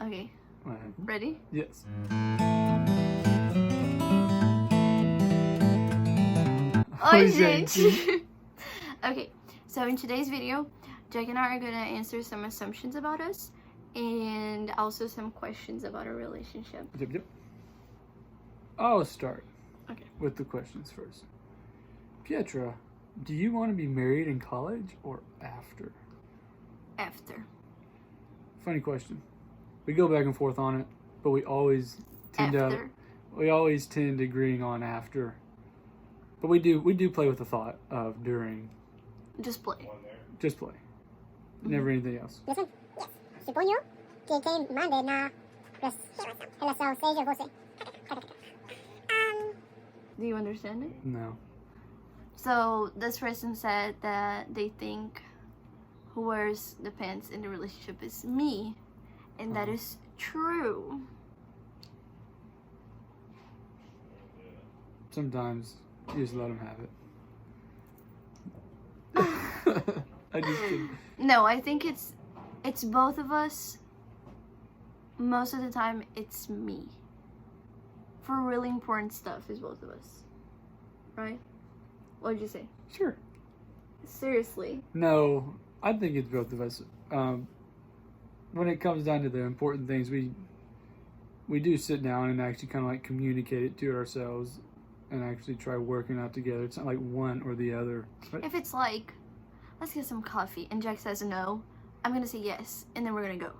Okay. Ready? Yes. Oi, gente! Okay, so in today's video, Jack and I are gonna answer some assumptions about us and also some questions about our relationship. Yep. I'll start Okay. with the questions first. Pietra, do you want to be married in college or after? After. Funny question. We go back and forth on it, but we always tend to agreeing on after. But we do play with the thought of during. Just play. Just play. Never anything else. Listen, yes. Suponho que quem manda na relação seja você. Do you understand it? No. So this person said that they think who wears the pants in the relationship is me, and that is true. Sometimes you just let them have it. I just kidding. No, I think it's both of us. Most of the time, it's me. For really important stuff, it's both of us. Right? What did you say? Sure. Seriously. No, I think it's both of us. When it comes down to the important things, we do sit down and actually kind of like communicate it to ourselves and actually try working out together. It's not like one or the other. But If it's like, let's get some coffee, and Jack says no, I'm gonna say yes, and then we're gonna go.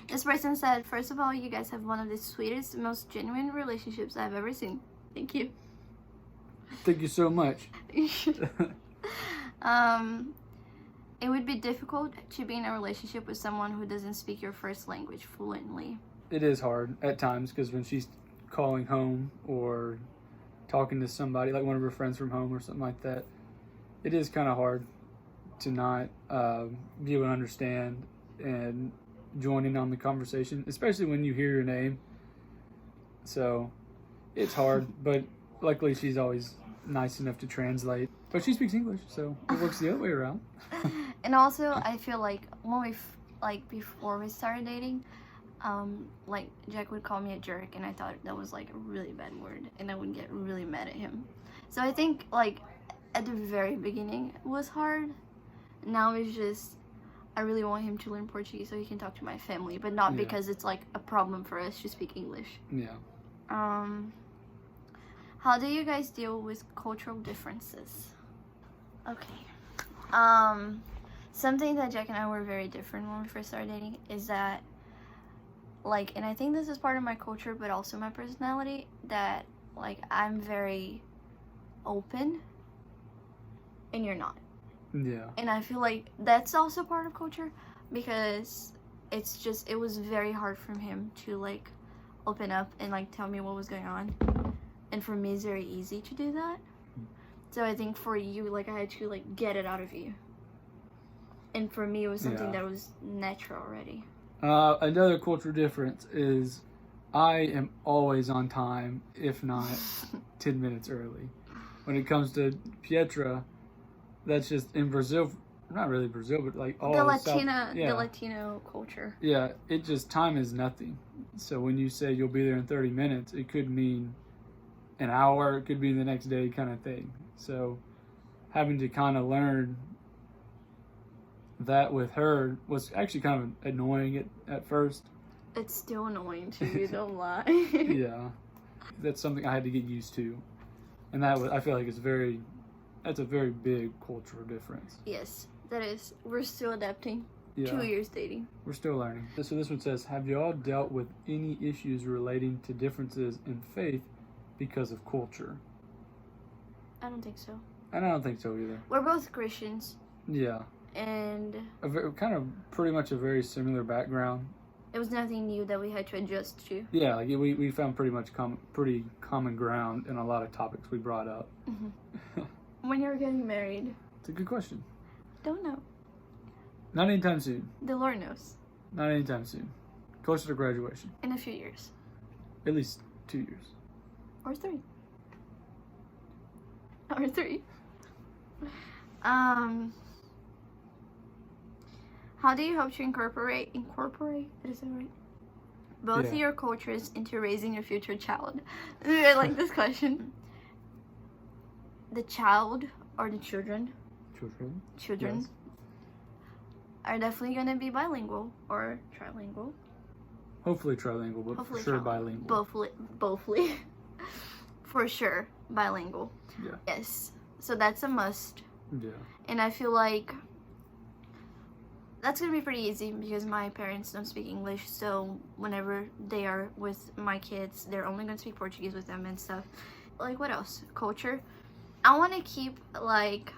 This person said, first of all, you guys have one of the sweetest, most genuine relationships I've ever seen. Thank you. thank you so much. It would be difficult to be in a relationship with someone who doesn't speak your first language fluently. It is hard at times because when she's calling home or talking to somebody, like one of her friends from home or something like that, it is kind of hard to not be able to understand and join in on the conversation, especially when you hear your name. So it's hard, but luckily she's always nice enough to translate. But she speaks English, so it works the other way around. And also, I feel like when before we started dating, like Jack would call me a jerk, and I thought that was like a really bad word, and I would get really mad at him. So I think like at the very beginning it was hard. Now it's just I really want him to learn Portuguese so he can talk to my family, but not because it's like a problem for us to speak English. Yeah. How do you guys deal with cultural differences? Okay. Something that Jack and I were very different when we first started dating is that, like, and I think this is part of my culture, but also my personality, that, like, I'm very open, and you're not. Yeah. And I feel like that's also part of culture, because it was very hard for him to, like, open up and, like, tell me what was going on. And for me, it's very easy to do that. So I think for you, like, I had to, like, get it out of you. And for me, it was something that was natural already. Another cultural difference is I am always on time, if not 10 minutes early. When it comes to Pietra, that's just in Brazil, not really Brazil, but like all the the Latino culture. Yeah, it just, time is nothing. So when you say you'll be there in 30 minutes, it could mean an hour, it could be the next day kind of thing. So having to kind of learn that with her was actually kind of annoying at first. It's still annoying to you, don't lie. Yeah, that's something I had to get used to, and I feel like that's a very big cultural difference. Yes, that is. We're still adapting. Yeah. 2 years dating. We're still learning. So this one says, have you all dealt with any issues relating to differences in faith because of culture? I don't think so. And I don't think so either. We're both Christians. Yeah. And kind of pretty much a very similar background. it was nothing new that we had to adjust to. Yeah, like we found pretty much pretty common ground in a lot of topics we brought up. Mm-hmm. When you're getting married? It's a good question. Don't know. Not anytime soon. The Lord knows. Not anytime soon. Closer to graduation. In a few years. At least 2 years. Or 3. Or 3. How do you hope to incorporate, is that right? Both of Yeah. your cultures into raising your future child? I like this question. The child or the children Yes. are definitely going to be bilingual or trilingual. Hopefully trilingual, but Hopefully for sure trilingual. bilingual. Bothly. For sure, bilingual. Yeah. Yes. So that's a must. Yeah. And I feel like that's going to be pretty easy because my parents don't speak English. So whenever they are with my kids, they're only going to speak Portuguese with them and stuff. Like, what else? Culture. I want to keep, like,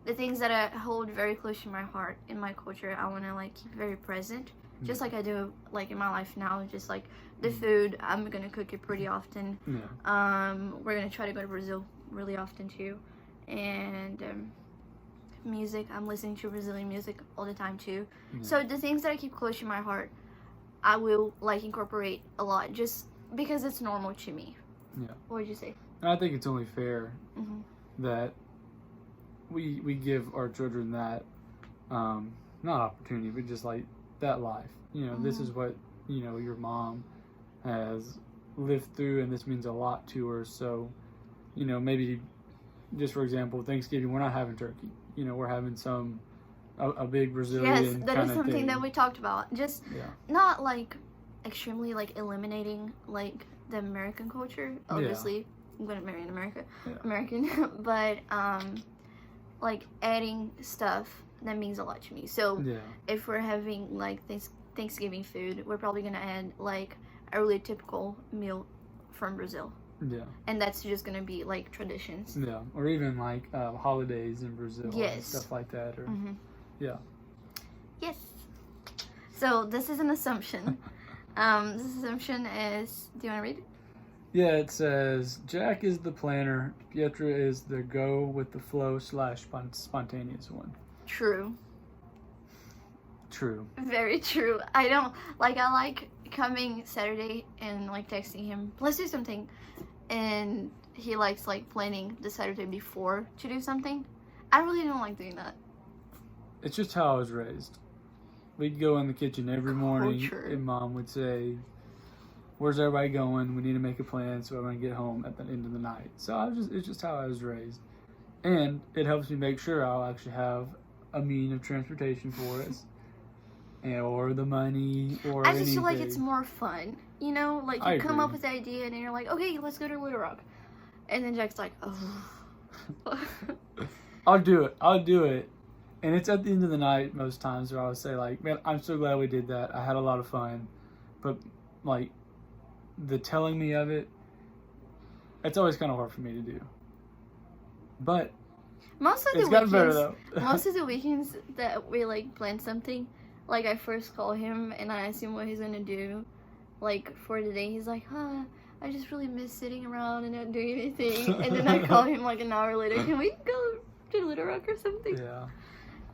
the things that I hold very close to my heart in my culture. I want to, like, keep very present. Just like I do, like, in my life now. Just, like, the food, I'm going to cook it pretty often. Yeah. We're going to try to go to Brazil really often, too. And music, I'm listening to Brazilian music all the time, too. Yeah. So the things that I keep close to my heart, I will, like, incorporate a lot. Just because it's normal to me. Yeah. What would you say? I think it's only fair Mm-hmm. that we give our children that, not opportunity, but just like that life. You know, this is what, you know, your mom has lived through, and this means a lot to her. So, you know, maybe just for example, Thanksgiving, we're not having turkey. You know, we're having a big Brazilian Yes, that is something thing. that we talked about. Just not like extremely like eliminating like the American culture. Obviously, I'm gonna marry an American, but like adding stuff that means a lot to me. So if we're having like Thanksgiving food, we're probably gonna add like a really typical meal from Brazil. Yeah. And that's just gonna be like traditions. Yeah. Or even like holidays in Brazil and stuff like that. Or yeah. Yes. So this is an assumption. This assumption is, do you want to read it? Yeah, it says Jack is the planner, Pietra is the go with the flow / spontaneous one. True. True. Very true. I like coming Saturday and like texting him, let's do something, and he likes like planning the Saturday before to do something. I really don't like doing that. It's just how I was raised. We'd go in the kitchen every morning Culture. and Mom would say, where's everybody going? We need to make a plan so I'm going to get home at the end of the night. So it's just how I was raised. And it helps me make sure I'll actually have a mean of transportation for us. Or the money, or I just feel like anything. it's more fun. You know, like I you come agree. up with the idea and you're like, okay, let's go to Little Rock. And then Jack's like, oh. I'll do it. And it's at the end of the night most times where I would say like, man, I'm so glad we did that. I had a lot of fun. But like the telling me of it, it's always kind of hard for me to do. But most of it's the gotten better weekends, though. most of the weekends that we like plan something, like I first call him and I ask him what he's gonna do, like for the day. He's like, I just really miss sitting around and not doing anything. And then I call him like an hour later, can we go to Little Rock or something? Yeah.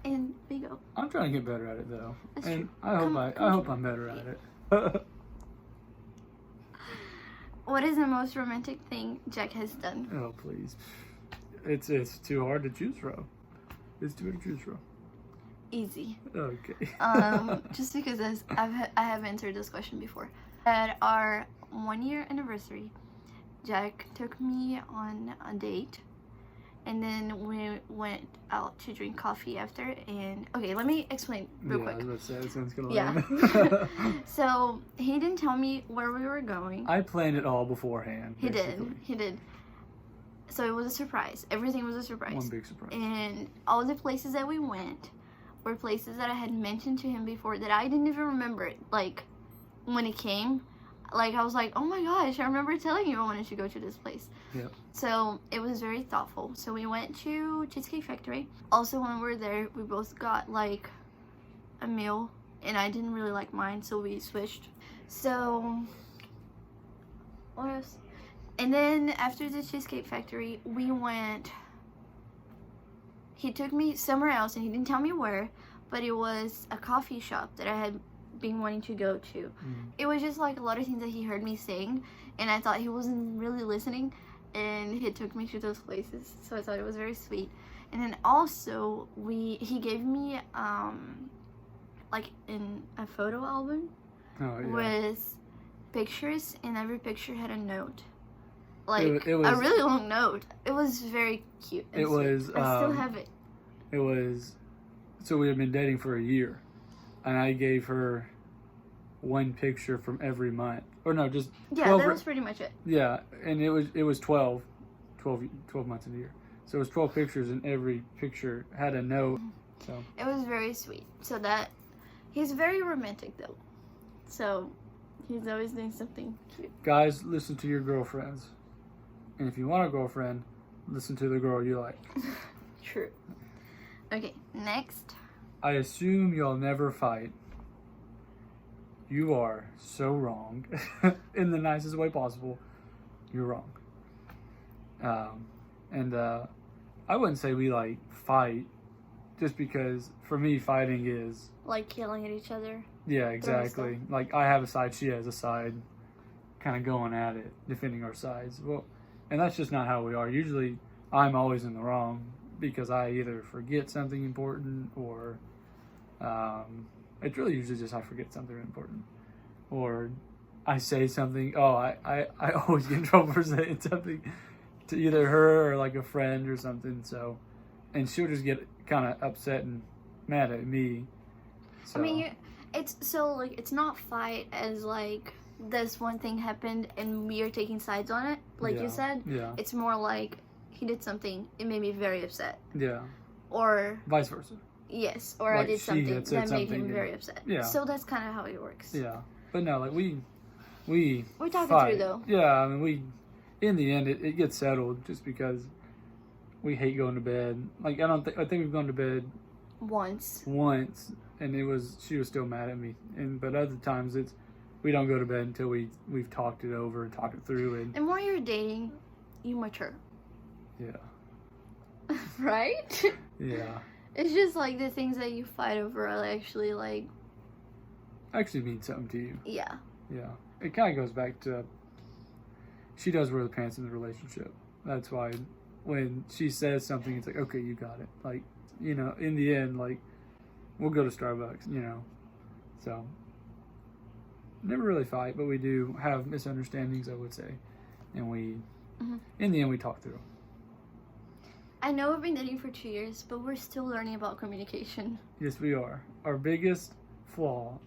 And we go. I'm trying to get better at it though. That's and true. I hope I'm better at it. What is the most romantic thing Jack has done? Oh please. It's too hard to choose from. It's too hard to choose from. Easy. Okay. Just because I have answered this question before. At our 1-year anniversary, Jack took me on a date, and then we went out to drink coffee after. And okay, let me explain real quick. I was about to say, that sounds kind of Yeah. lame. So he didn't tell me where we were going. I planned it all beforehand. He basically. did. He did. So it was a surprise. Everything was a surprise. One big surprise. And all the places that we went were places that I had mentioned to him before that I didn't even remember it. Like, when it came, like, I was like, oh my gosh, I remember telling you I wanted to go to this place. Yep. So it was very thoughtful. So we went to Cheesecake Factory. Also, when we were there, we both got, like, a meal. And I didn't really like mine, so we switched. So, what else? And then after the Cheesecake Factory, we went, he took me somewhere else and he didn't tell me where, but it was a coffee shop that I had been wanting to go to. It was just like a lot of things that he heard me saying, and I thought he wasn't really listening, and he took me to those places, so I thought it was very sweet. And then also, he gave me like in a photo album Oh yeah. with pictures, and every picture had a note. Like It was a really long note. It was very cute. And It sweet. was, I still have it. It was. So we had been dating for a year, and I gave her one picture from every month, or no, just 12 that was pretty much it. Yeah, and it was 12 months in a year. So it was 12 pictures, and every picture had a note. So It was very sweet. So that he's very romantic though. So he's always doing something cute. guys, listen to your girlfriends, and if you want a girlfriend, listen to the girl you like. True. Okay, next. I assume y'all never fight. You are so wrong. In the nicest way possible. You're wrong. I wouldn't say we like fight, just because for me fighting is, Like yelling at each other. yeah, exactly. Like I have a side, she has a side, kind of going at it, defending our sides. Well, and that's just not how we are. Usually I'm always in the wrong because I either forget something important, or it's really usually just I forget something important, or I say something. Oh, I always get in trouble for saying something to either her or like a friend or something. So, and she'll just get kind of upset and mad at me. So. I mean, it's not fight as like this one thing happened and we are taking sides on it, like you said. Yeah. It's more like he did something, it made me very upset. Yeah. Or vice versa. yes, or like I did she something had said that made him something very upset. Yeah. So that's kind of how it works. Yeah. But no, like we talk it fight. through though. Yeah, I mean in the end it gets settled just because we hate going to bed. Like I think we've gone to bed Once, and she was still mad at me. But other times we don't go to bed until we've talked it over and talked it through, and the more you're dating, you mature. yeah. Right? Yeah. It's just like the things that you fight over are actually like, Actually means something to you. yeah. Yeah. It kind of goes back to, she does wear the pants in the relationship. That's why when she says something, it's like, okay, you got it. Like, in the end, like, we'll go to Starbucks, So, never really fight, but we do have misunderstandings, I would say. And in the end, we talk through them. I know we've been dating for 2 years, but we're still learning about communication. Yes, we are. Our biggest flaw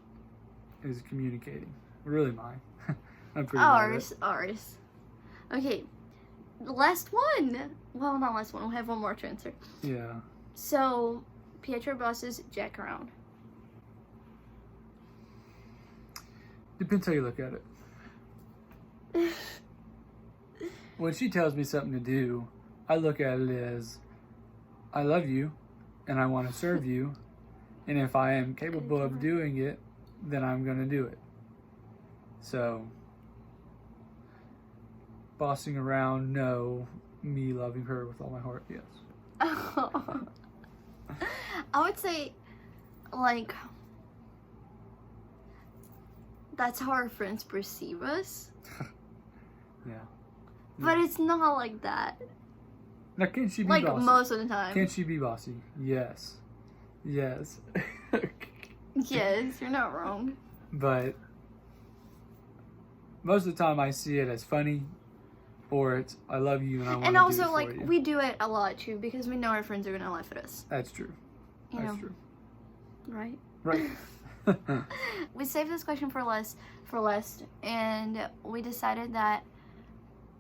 is communicating. Really mine. I'm pretty bad at it. Ours. Okay, the last one. Well, not last one. We'll have one more to answer. Yeah. So, Pietro bosses Jack around. Depends how you look at it. When she tells me something to do, I look at it as, I love you, and I want to serve you, and if I am capable of doing it, then I'm going to do it. So, bossing around, no. Me loving her with all my heart, yes. I would say, like, that's how our friends perceive us. Yeah. But it's not like that. Now, can she be like bossy? most of the time. Can she be bossy? Yes. Yes. Yes, you're not wrong. But most of the time I see it as funny, or it's I love you and I want to And do it also, for like, you. we do it a lot too because we know our friends are gonna laugh at us. That's true. You That's know, true. right? Right. We saved this question for last, and we decided that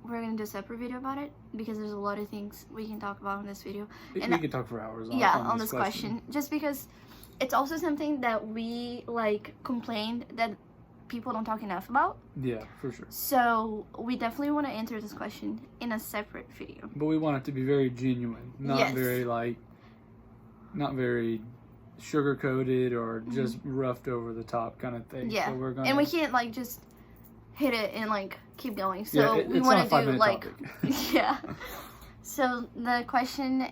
we're gonna do a separate video about it because there's a lot of things we can talk about in this video. And we could talk for hours on this question. Just because it's also something that we like complained that people don't talk enough about. Yeah, for sure. So we definitely want to answer this question in a separate video. But we want it to be very genuine, not very sugar coated or just roughed over the top kind of thing. Yeah, so and we can't like just hit it and like keep going. So yeah, we it's want not a to do 5-minute like topic. yeah. So the question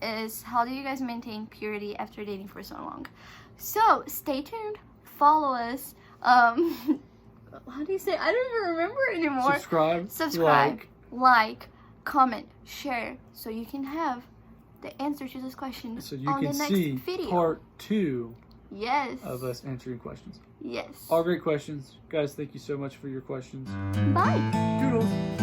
is, how do you guys maintain purity after dating for so long? So stay tuned. Follow us. How do you say? I don't even remember anymore. Subscribe. Like, comment, share, so you can have the answer to this question So you on can the next see video. part 2 Yes. of us answering questions. Yes. All great questions. Guys, thank you so much for your questions. Bye. Doodles.